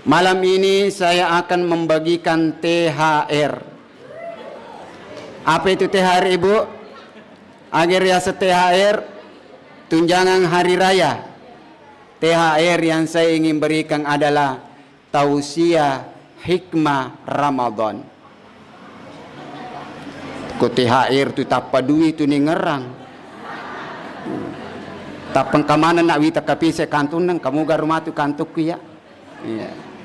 Malam ini saya akan membagikan THR. Apa itu THR, Ibu? Agar riasa THR, tunjangan hari raya. THR yang saya ingin berikan adalah tausiah hikmah Ramadan. Ko THR tu tapa duit tu ni ngerang. Tapang kamana nak wita kapise kantun nang kamu garumatu kantuk ya. Iya.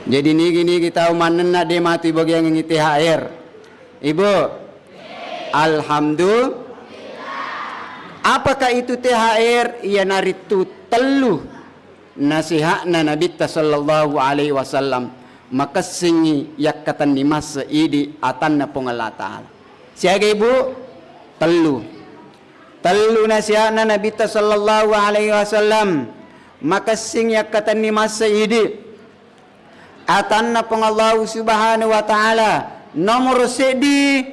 Jadi nigi tahu mana nak dia mati bagian yang THR. Ibu, alhamdulillah. Apakah itu THR? Ia naritu telu nasihatna Nabi sallallahu alaihi wasallam. Maka singi yakatan di masa idi atanna pengala ta'ala. Siaga ibu? Telu nasihatna Nabi sallallahu alaihi wasallam. Maka singi yakatan di masa idi atanna pengallahu subhanahu wa ta'ala. Nomor sedi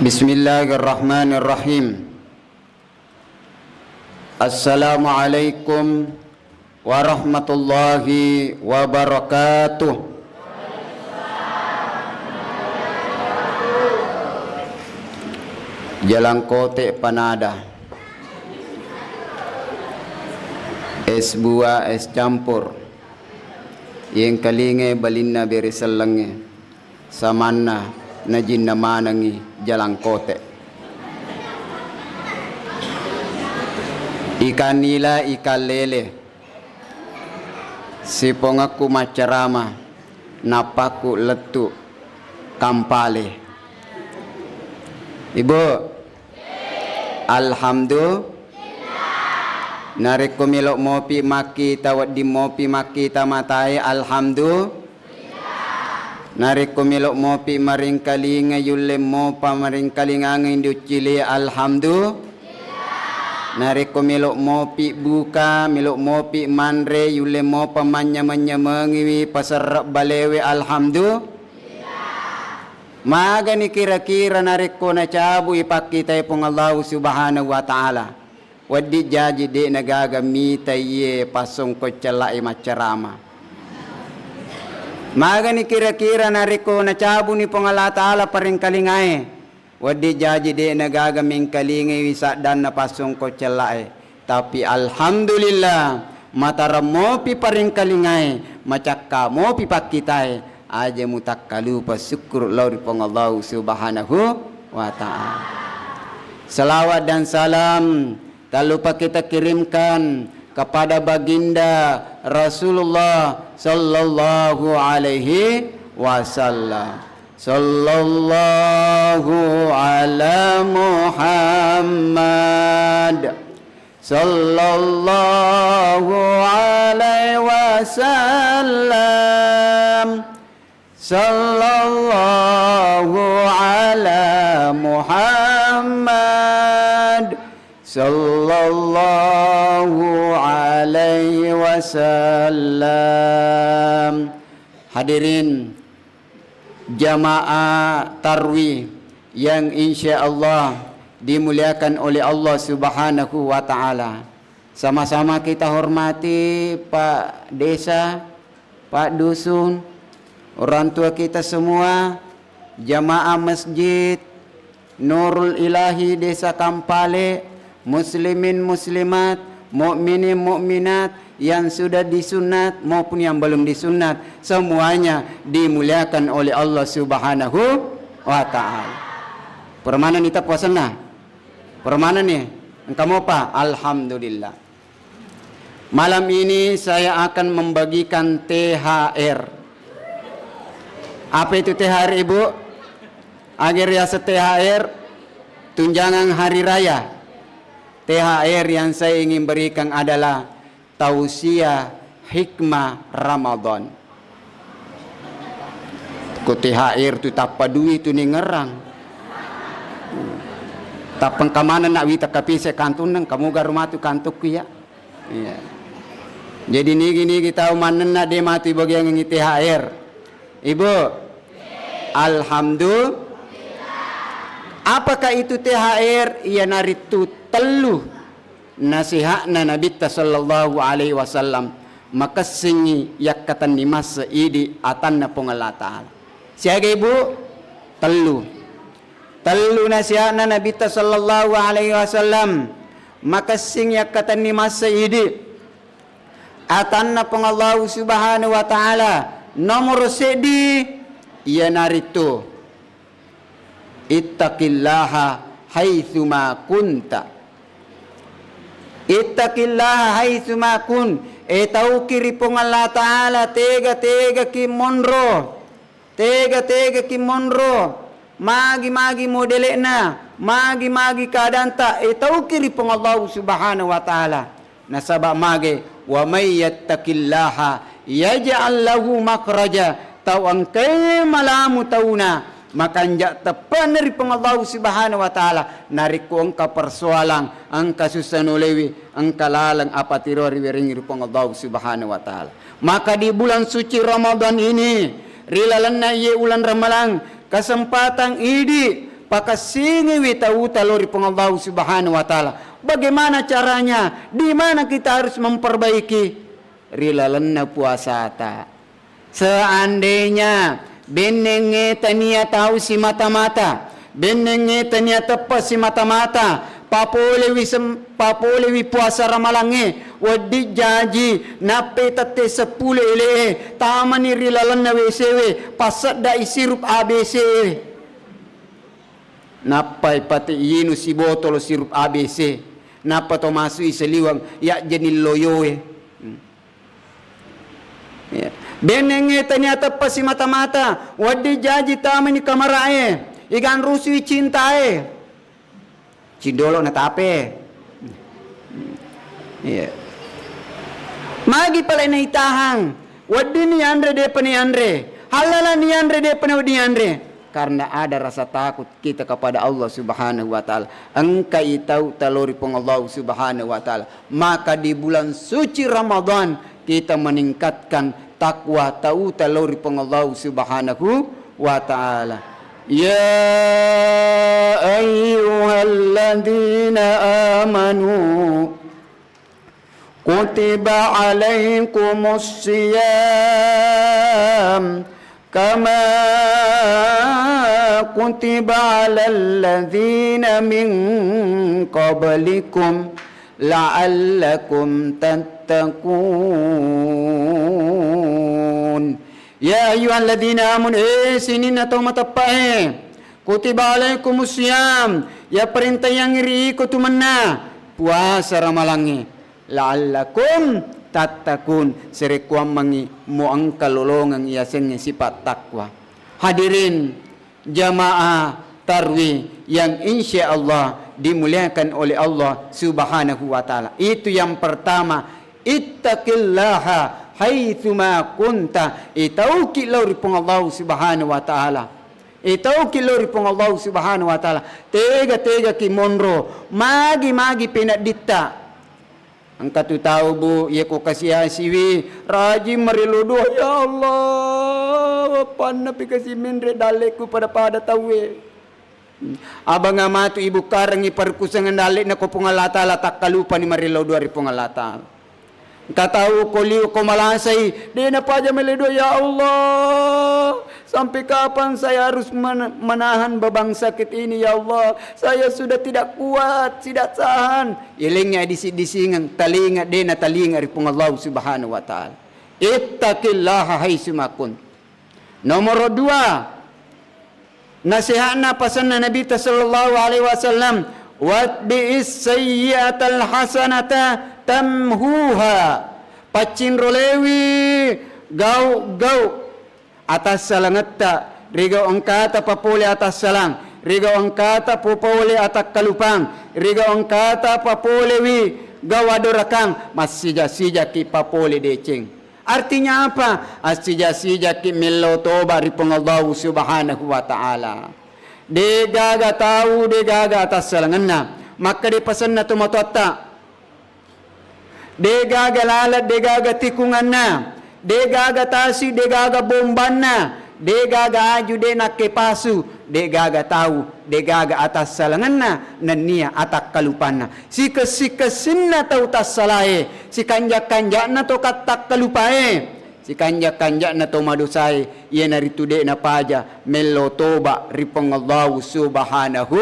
Bismillahirrahmanirrahim. Assalamualaikum warahmatullahi wabarakatuh. Jalan kote panada, es buah es campur, yang kalinge balinna berisalange, samanna najin namanangi jalan kote. Ikan nila ikan lele, sipongaku macarama, napaku letu kampale. Ibu, alhamdulillah. Nareko milok mopi maki tawat di mopi maki tamatai alhamdulillah. Nariko milok mopi maring kalinga yulle mopa maring kalinga ngindu cili alhamdulillah. Nariko milok mopi buka milok mopi manre yulle mopa manya mengiwi pasar balewe alhamdulillah. Maga ni kira-kira nariko na cabu ipakita ipong Allah subhanahu wa ta'ala. Wadi jaji de nagaga mita ye pasong ko calai macarama. Maga ni kira-kira nariko na cabu ni pangala ta'ala paring kalingay. Wadi jaji de nagagaming kalingay wisa dan napasong ko calay. Tapi alhamdulillah mataram mo pi paring kalingay macakka mo pi pakitay aja mutakkalu pasyukur lauri pangallahu subhanahu wa ta'ala. Salawat dan salam tak lupa kita kirimkan kepada baginda Rasulullah sallallahu alaihi wasallam. Sallallahu ala Muhammad sallallahu alaihi wasallam. Sallallahu ala Muhammad sallallahu alaihi wasallam. Hadirin jamaah tarwih yang insya-Allah dimuliakan oleh Allah Subhanahu wa taala. Sama-sama kita hormati Pak Desa, Pak Dusun, orang tua kita semua, jamaah masjid Nurul Ilahi Desa Kampale, muslimin muslimat, mukminin mukminat yang sudah disunat maupun yang belum disunat, semuanya dimuliakan oleh Allah Subhanahu wa taala. Permana nita puasa nah? Permana nih? Engkau mau apa? Alhamdulillah. Malam ini saya akan membagikan THR. Apa itu THR, Ibu? Agar riasa THR, tunjangan hari raya. THR yang saya ingin berikan adalah tausiah hikmah Ramadan. Ku THR tu tapa duit tu ni ngerang. Tapang kamana nak wita kapise kantun nang kamu garumah tu kantuk ya. Iya. Jadi ni kita manen nak dia mati bagian yang THR. Ibu. Alhamdulillah. Apakah itu THR? Ia naritu telu nasihatna Nabi sallallahu alaihi wasallam. Maka singi yak katan ni masa idi atanna pongala taala. Siaga Ibu? Telu nasihatna Nabi sallallahu alaihi wasallam. Maka sing yak katan ni masa idi atanna pengallahu subhanahu wa taala. Nomor sedi ia naritu ittaqillaha haitsuma kunta. Ittaqillaha haitsuma kun. Tau kiri pengala taala tega ki monro. Tega ki monro. Magi modelena, magi keadaan tak. Tau kiri pengallahu subhanahu wa taala. Nasaba magi wa may yattaqillaha yaj'al lahu makhraja. Tau angkai malamu tauna. Maka anjak tepan dari pengallahu subhanahu wa ta'ala. Nariku angka persoalan, angka susah nulewi, angka lalang apa tirori wiringi pengallahu subhanahu wa ta'ala. Maka di bulan suci Ramadan ini, rilalanna ye ulan ramalang, kesempatan idi, pakasingi wita talori pengallahu subhanahu wa ta'ala. Bagaimana caranya? Di mana kita harus memperbaiki? Rilalanna puasa ta. Seandainya benenge tania tahu si mata-mata, benenge tania tepas si mata-mata, papolewi puasa ramalange, wadi jaji nape tate 10 ele, tamani rilalan na WCW, pasat da isirup ABC. Napai pati yinu si botol sirup ABC, napa to masui seliwang ya jenil loyoe. Ya. Benenge ternyata pasi mata-mata. Wadi jaji tamani kamarae. Ikan rusui cintae. Cindolo na tape. Iya. Magi pala na itahang. Wadi ni Andre de pani Andre. Halala ni Andre de pani wadi Andre. Karena ada rasa takut kita kepada Allah Subhanahu wa taala. Engkai tahu talori pong Allah Subhanahu wa taala. Maka di bulan suci Ramadan kita meningkatkan takwa tahu talori pong Allah Subhanahu wa taala. Ya ayyuhalladzina amanu kutiba alaikumus siyam kama kutiba alal ladzina min qablikum la'allakum tattaqun. Ya ayyuhalladzina amanu sinin atau matapae kutiba alaikumus siyam ya perintah yang iri ko tumanna puasa ramalangi la'allakum tattaqun serekuam mangi mo ang kalolongan iasen sifat takwa. Hadirin jamaah tarwih yang insyaallah dimuliakan oleh Allah Subhanahu wa taala. Itu yang pertama, ittaqillaha haitsuma kunta. Itauki lori pong Allah Subhanahu wa taala. Itauki lori pong Allah Subhanahu wa taala. Tega ki monro, magi pinadita. Angka tu tahu bu, ye ko kasih siwi rajin marilodo ya Allah, panna pi kasih menre daleku pada tawe. Abang amatu ibu karang iparkusangan dalik na ko pungalata tak kalupa ni marilodo ari pungalata. Katahu ko liu ko malasay, di na pa aja meledo, ya Allah. Sampai kapan saya harus menahan beban sakit ini, ya Allah? Saya sudah tidak kuat, tidak tahan. Ilingnya disingan talinga dena talinga ripung Allah Subhanahu wa taala. Ittaqillaha haitsumakun. Nomor 2, nasihatna pasanna Nabi sallallahu alaihi wasallam, watbi'is sayyi'atal hasanata tamhuha. Pacin rolewi gau atas salangata riga angkata papole atas salang, riga angkata popole atas kalupang, riga angkata papole wi gawadorakang masija-sija ki papole deceng. Artinya apa? Asija-sija ki melotoba ripong Allah Subhanahu wa taala. Degaga tahu degaga atas salanganna, maka dipesan na tumatotta. Degaga lalat degaga tikunganna, degaga tasi degaga bombanna, degaga aju de nakepasu, degaga tahu degaga atas salanganna nania atak kalupanna. Sikesinna tau tas salae, si kanjak-kanjakna to katak kalupae, si kanjak-kanjakna to madusai, ye naritude na paja melotoba ripong Allah Subhanahu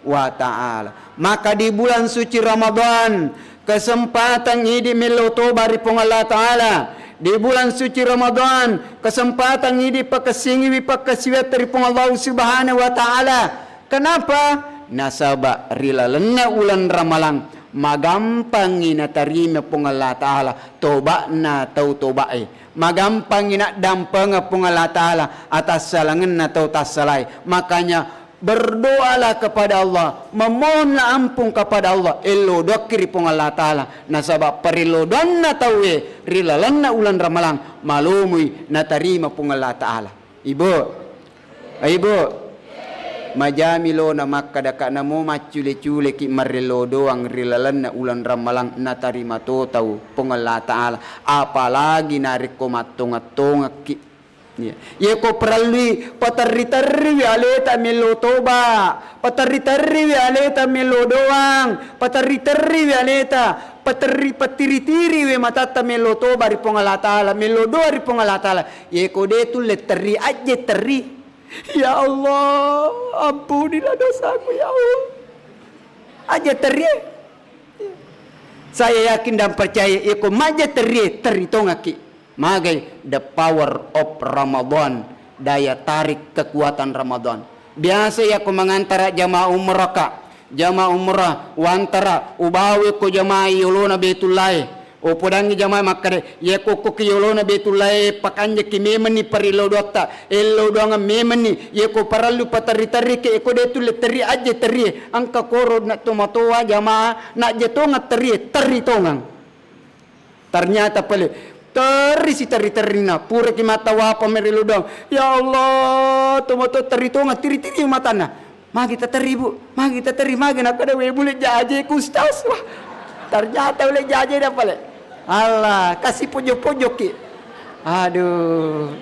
wa taala. Maka di bulan suci Ramadan kesempatan ini melotoba ripong Allah taala. Di bulan suci Ramadan kesempatan ini pakasingi pakasiwat ripong Allah Subhanahu wa taala. Kenapa? Nasaba rilalena ulan ramalang magampang ina tarima pong Allah taala, toba na tau tobae. Magampang ina dampang pong Allah taala atas salangan na tau tasalai. Makanya berdoalah kepada Allah, memohonlah ampun kepada Allah. Elo dokiri pong Allah taala nasaba parilodon na tawe rilalan na ulan ramalang malumui na tarima pong Allah taala. Ibu, majamilo na makadaka na mo macule-cule ki marilodo ang rilalan na ulan ramalang na tarima to tau pong Allah taala. Apalagi narik ko matunga-tunga ki ye ko peralui patarri-tarri aleta melotoba, patarri-tarri aleta melodoang, patarri-tarri aleta patiri-tiri we matata melotoba ripong Allah taala, melodo ripong Allah taala. Ye ko detu leteri aja teri. Ya Allah, ampunilah dosaku ya Allah. Aja teri. Saya yakin dan percaya ye ko maja teri tongaki. Magai the power of Ramadan, daya tarik kekuatan Ramadan. Biasa ya ko mangantara jamaah umrah ka, jamaah umrah wantara ubawi ko jamaah yolona Baitullah. O podangi jamaah makare ye ko yolona Baitullah pakanya ki memeni parilodota elodonga memeni ye ko paralu patari-tari ke ko detu leteri aja teri angka koro na tomatoa jamaah na jetonga teri tongang. Ternyata pale si teri na pura ki mata wapa meriludang. Ya Allah, tomato teri tonga tiri-tiri matana. Magi teri bu, magi nak kada we boleh jaje kustas. Wah, ternyata boleh jaje dah pale. Allah, kasih pojok-pojok ki. Aduh.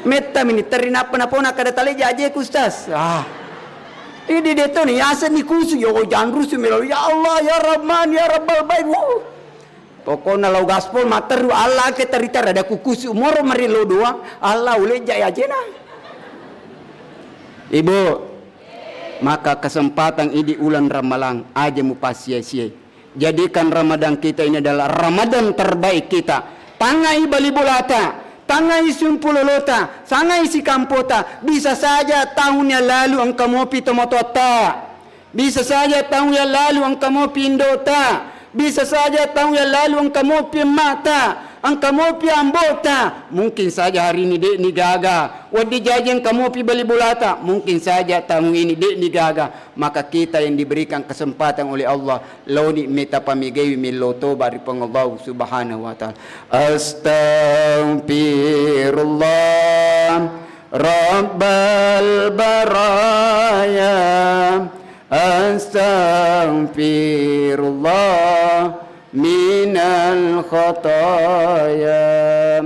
Meta mini teri napa nak kada tale jaje kustas. Ini deto ni asan ni kusu yo jangan rusuh melo. Ya Allah, ya Rahman, ya Rabbal Bait. Pokoknya lau gaspol materu Allah ke teritar ada kukus umur marilo doang Allah ule jaya jena. Ibu, maka kesempatan ini ulan ramalang aja mupa sia-sia. Jadikan Ramadan kita ini adalah Ramadan terbaik kita. Tangai bali bolata, tangai sumpulolota, tangai si kampota. Bisa saja tahun yang lalu engkau mau pitomotota. Bisa saja tahun yang lalu engkau mau pindota. Bisa saja tahun yang lalu engkau mau pi mata, engkau mau pi ambota. Mungkin saja hari ini dek ni gaga. Wadi jajan kamu pi bali bolata. Mungkin saja tahun ini dek ni gaga. Maka kita yang diberikan kesempatan oleh Allah, launi meta pamigai miloto bari Allah Subhanahu wa taala. Astaghfirullah Rabbal baraya. Astaghfirullah minal khataya.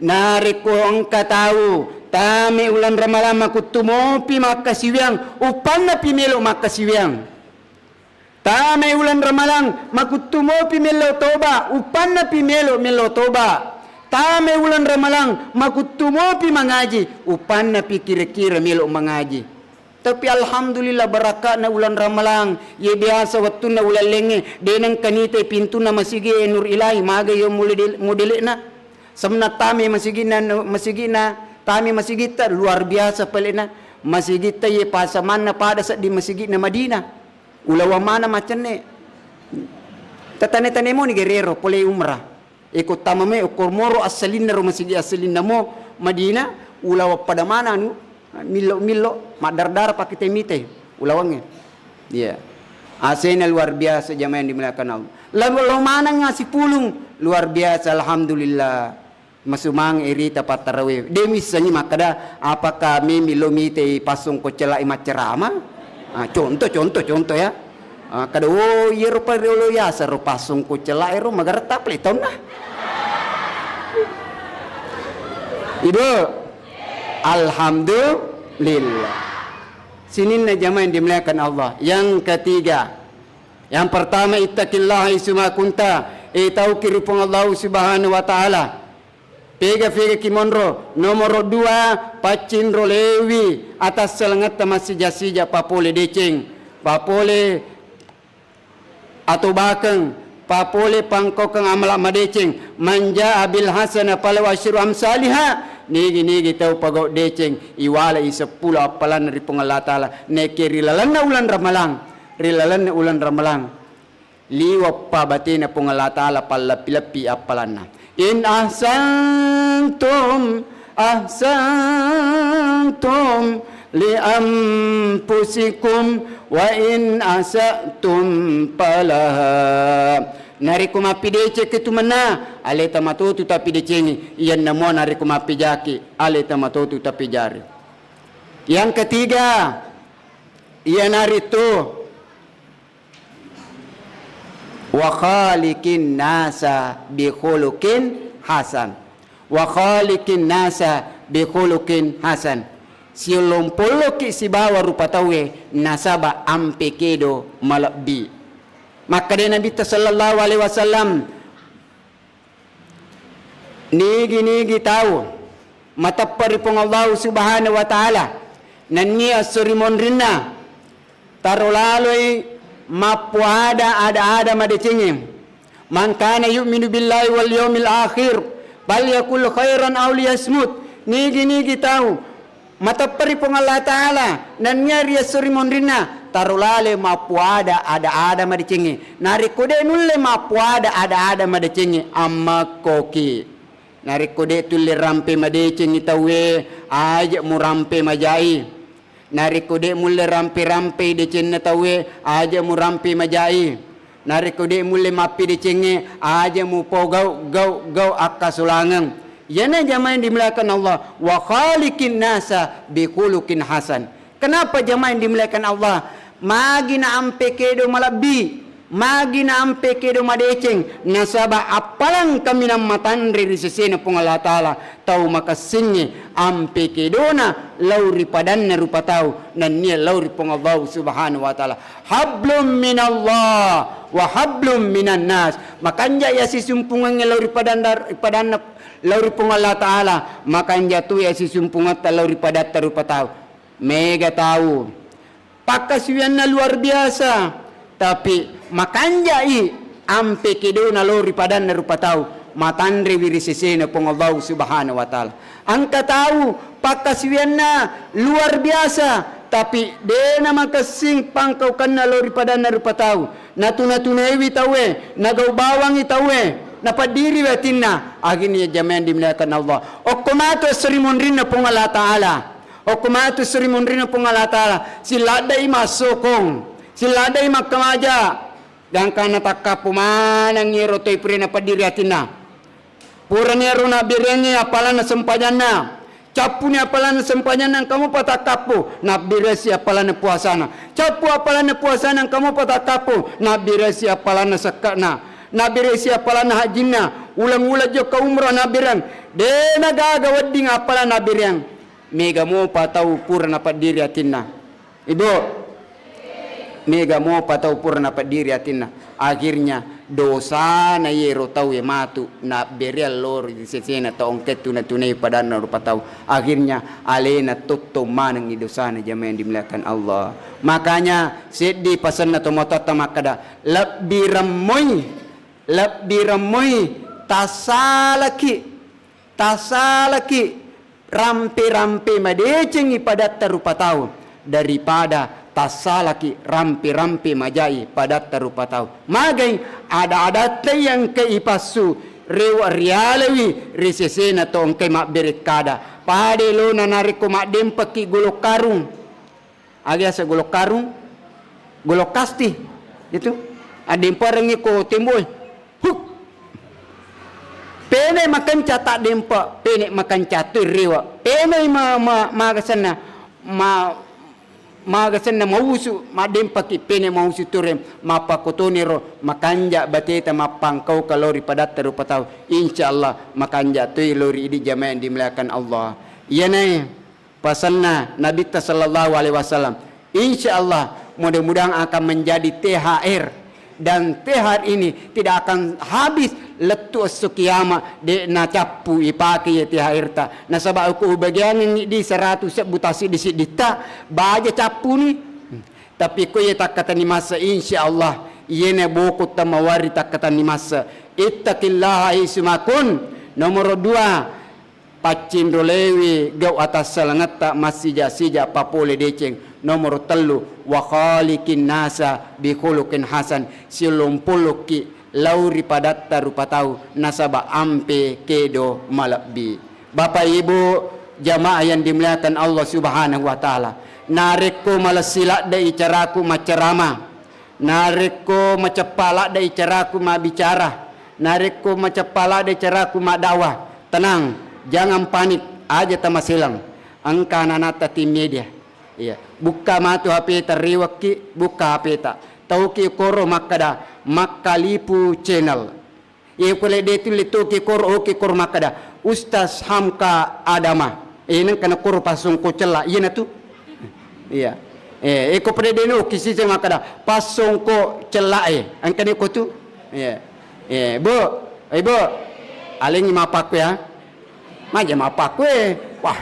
Narik ko ang kataw tami ulan ramalam aku tumopi makasiwiang upan na pimelo makasiwiang. Tamay ulan ramalang makutumo pimelo toba upanna pimelo toba. Tamay ulan ramalang makutumo pi mangaji upanna pi kira-kira melo mangaji. Tapi alhamdulillah baraka na ulan ramalang ye biasa waktu na ulan lenge denang kanite pintu na masigi nur ilahi maga yo modele na samna tami masigi na tami masigita luar biasa pelena masigita ye pasaman na pada sa di masigi na Madinah. Ulawa mana macam ni. Tatane-tane mo ni Guerrero pole umrah. Ikut tamame ukur moro asalin na masigi asalin na mo Madina. Ulawa pada mana nu milo madar-dar pakai temite ulawangnya. Ya. Asena luar biasa jamaah yang dimuliakan Allah. Lalu mana ngasih pulung luar biasa alhamdulillah. Masumang irita patarawe. Demisanya makada apakah milo mite pasung ko celai macerama? Contoh ya. Kada ye rupa lo ya sa rupa sungku celak ero magarta pleton nah. Ibu, alhamdulillah. Sinin na jamaah yang dimuliakan Allah. Yang ketiga, yang pertama ittaqillah haitsuma kunta. Tahu kirupung Allah Subhanahu wa taala. Pega kimonro. Nomor 2 pacin rolewi atas selengat masih jasija papole deceng. Papole atau bakeng papole pangkokeng amala madeceng manja abil hasana pala wasyru amsalha nigi tau pagau deceng iwala isepula apalan dari Allah taala neki rilalanna ulan ramalang liwa pa batina Allah taala pala pilapi apalanna in ahsantum li anfusikum wa in asatum palaha nari kumapi dece ketumana ale tamatotu tapi decengi iyan namo nari kumapi jaki ale tamatotu tapi jari. Yang ketiga iyan nari tu wa khaliqin nasa bi khuluqin hasan wa khaliqin nasa bi khuluqin hasan. Si lompolo ki si bawa rupa tawe nasaba ampe kedo malabbi. Maka dia Nabi sallallahu alaihi wasallam nigi tahu mata paripong Allah Subhanahu wa taala nanni asrimon rinna tarolaloi mapuada ada madecengem man kana yu'minu billahi wal yawmil akhir bal yakul khairan aw liyasmut nigi tahu mata paripong Allah taala nannya ria surimon rinna tarulale mapuada ada madicengi nari kode nulle mapuada ada madicengi amma koki nari kode tulle rampe madicengi tawe aja mu rampe majai nari kode mulle rampe decenna tawe aja mu rampe majai nari kode mulle mapi decengi aja mu pogau gau akasulangang. Yana jamaah yang dimuliakan Allah wa khaliqin nasa bi khuluqin hasan. Kenapa jamaah yang dimuliakan Allah magina ampe kedo malabi magina ampe kedo madeceng nasaba apalang kami nam matandri risesena pung Allah taala tau makasinge ampe kedona lauri padanna rupa tau nan nia lauri pung Allah Subhanahu wa taala hablum minallah wa hablum minan nas makanja ya si sumpungan lauri padanna lauri pung Allah taala makan jatuh ya si sumpungat lauri padat rupa tahu mega tahu pakaswianna luar biasa tapi makan jai ampe kedona lauri padan rupa tahu matandre wirisesena pung Allah Subhanahu wa taala angka tahu pakaswianna luar biasa tapi dena makasing pangkau kanna lauri padan rupa tahu natu-natunewi tawe nagau bawang tawe napadiri watinna agini jamaah dimuliakan Allah okumato srimonrina pung Allah taala okumato srimonrina pung Allah taala siladai masukong siladai makamaja dan kana takkapu manang ngero toy prina padiri watinna puranero na birenge apalana sempajanna capune apalana sempajanna kamu patakapu na biresi apalana puasana capu apalana puasana kamu patakapu na biresi apalana sakana nabire siapa lana hajina ulang-ulang jo ka umrah nabirang de nagaga wedding apala nabirang mega mo patau purna padiri atinna ibu mega mo patau purna padiri atinna akhirnya dosa na yero tau ye matu na berial lor di sesena ta ongket tuna tunai padana rupa tau akhirnya alena tutto manang dosa na jamaah yang dimuliakan Allah. Makanya sedih pasan na tomotota makada lebih ramai tasalaki rampi madeceng ipadat rupa tau daripada tasalaki rampi majai padat rupa tau magai ada yang keipasu rewa rialewi risesena tong ke mak berekada pade lo nanariko mak dempeki golok karung alias golok karung golok kasti itu adem parengi ko timbul huk pene makan catak dempa pene makan catur rewa pene magasana mausu madempa ki pene mausu turem mapakotoniro makanja bateta mapangkau kalori padat terupa tahu insyaallah makanja tu lori di jamaah yang dimuliakan Allah yana pasanna Nabi sallallahu alaihi wasallam insyaallah mudah-mudahan akan menjadi THR dan THR ini tidak akan habis letu sukiyama de na capu ipaki ya THR ta na sabab aku bagian ni di 100 butasi di sidita baja capu ni tapi ko ya takata ni masa insyaallah yene boku tamawari takata ni masa ittaqillaha ismakun nomor 2 pacindro lewi gau atas salangata masija papole deceng nomor 3 wa khaliqin nasa bi khuluqin hasan silumpuluki lauri padatta rupa tau nasaba ampe kedo malabbi. Bapak Ibu jamaah yang dimuliakan Allah Subhanahu wa taala, nareko malasila dai caraku macerama, nareko macepala dai caraku bicara, nareko macepala dai caraku dakwah. Tenang, jangan panik, aja tamasilang. Angka nanata tim media. Iya, buka matu HP teriwaki, buka HP tak. Tauki koro makada makalipu channel ye kole de tulle toki koro oki koro makada Ustaz Hamka Adama nang kana koro pasung ko cella yena tu iya ko prede no kisi se makada pasung ko cella ang kane ko tu iya bo ibu aling mapak ya maja mapak wah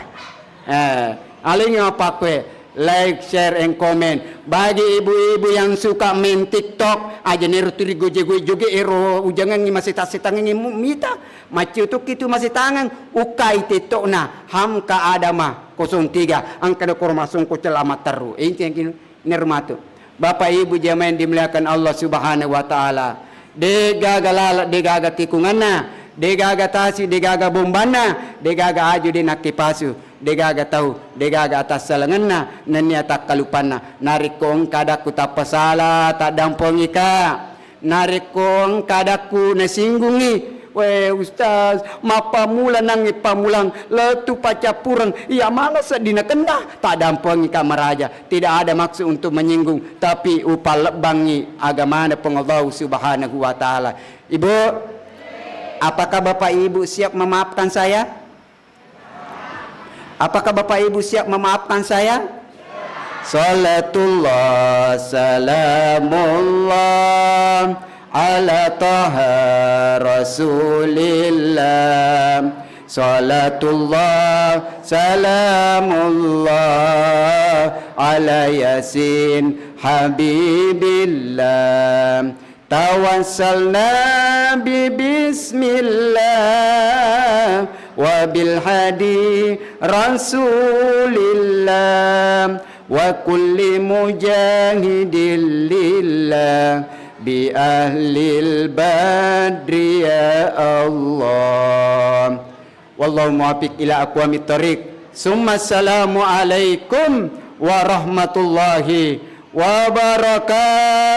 aling mapak like, share, and comment. Bagi ibu-ibu yang suka main TikTok, aja neru turi goje-goje ero ujangan ni masih tasik tangan ni mita. Macu tu kitu masih tangan ukai TikTok na Hamka Adama 03 angka dekor masung ko celamat teru. Ini yang nermatu. Bapak Ibu jamaah yang dimuliakan Allah Subhanahu wa taala. Degaga tikunganna, degaga tasi, degaga bombana, degaga aju di nakipasu. Degaga tahu, degaga atas salanganna, nanya tak kalupana. Narikong kadaku tak pasala, tak dampongi ka. Narikong kadaku nasinggungi. Weh Ustaz, mapamula nang ipamulang, letu pacapurang. Ia malas dina kena, tak dampongi ka maraja. Tidak ada maksud untuk menyinggung, tapi upal bangi agama Allah Subhanahu wa taala. Ibu, apakah Bapak Ibu siap memaafkan saya? Apakah Bapak Ibu siap memaafkan saya? Salatullah salamullah ala taha rasulillah. Salatullah salamullah ala yasin habibillah. Tawassalna bismillah wa bil hadi rasulillah wa kulli mujahidin lillah bi ahlil badri ya Allah. Wallahu muwaffiq ila aqwamit thariq. Summa assalamu alaikum warahmatullahi wabarakatuh.